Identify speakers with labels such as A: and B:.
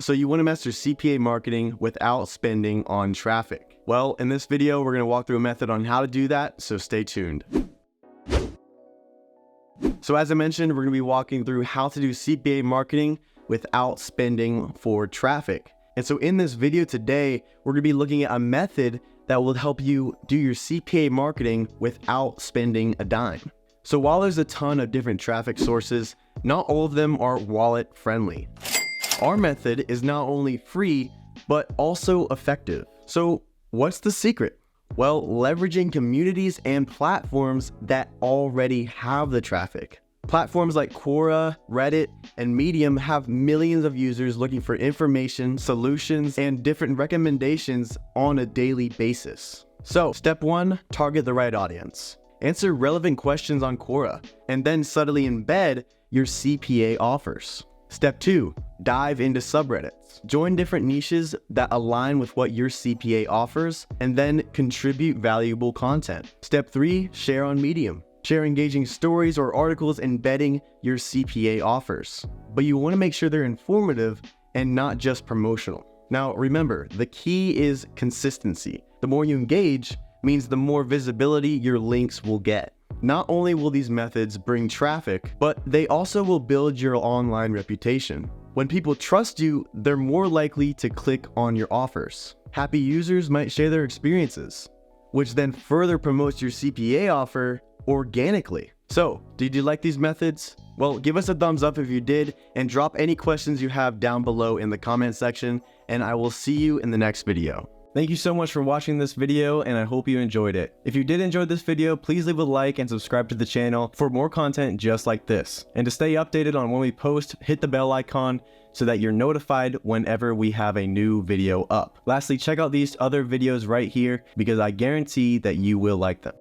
A: So you want to master CPA marketing without spending on traffic. Well, in this video, we're going to walk through a method on how to do that, so stay tuned. So as I mentioned, we're going to be walking through how to do CPA marketing without spending for traffic. And so in this video today, we're going to be looking at a method that will help you do your CPA marketing without spending a dime. So while there's a ton of different traffic sources, not all of them are wallet friendly. Our method is not only free, but also effective. So what's the secret? Well, leveraging communities and platforms that already have the traffic. Platforms like Quora, Reddit, and Medium have millions of users looking for information, solutions, and different recommendations on a daily basis. So, step 1, target the right audience. Answer relevant questions on Quora, and then subtly embed your CPA offers. Step 2, dive into subreddits. Join different niches that align with what your CPA offers, and then contribute valuable content. Step 3, share on Medium. Share engaging stories or articles embedding your CPA offers. But you want to make sure they're informative and not just promotional. Now remember, the key is consistency. The more you engage means the more visibility your links will get. Not only will these methods bring traffic, but they also will build your online reputation. When people trust you, they're more likely to click on your offers. Happy users might share their experiences, which then further promotes your CPA offer organically. So, did you like these methods? Well, give us a thumbs up if you did, and drop any questions you have down below in the comment section, and I will see you in the next video. Thank you so much for watching this video, and I hope you enjoyed it. If you did enjoy this video, please leave a like and subscribe to the channel for more content just like this. And to stay updated on when we post, hit the bell icon so that you're notified whenever we have a new video up. Lastly, check out these other videos right here because I guarantee that you will like them.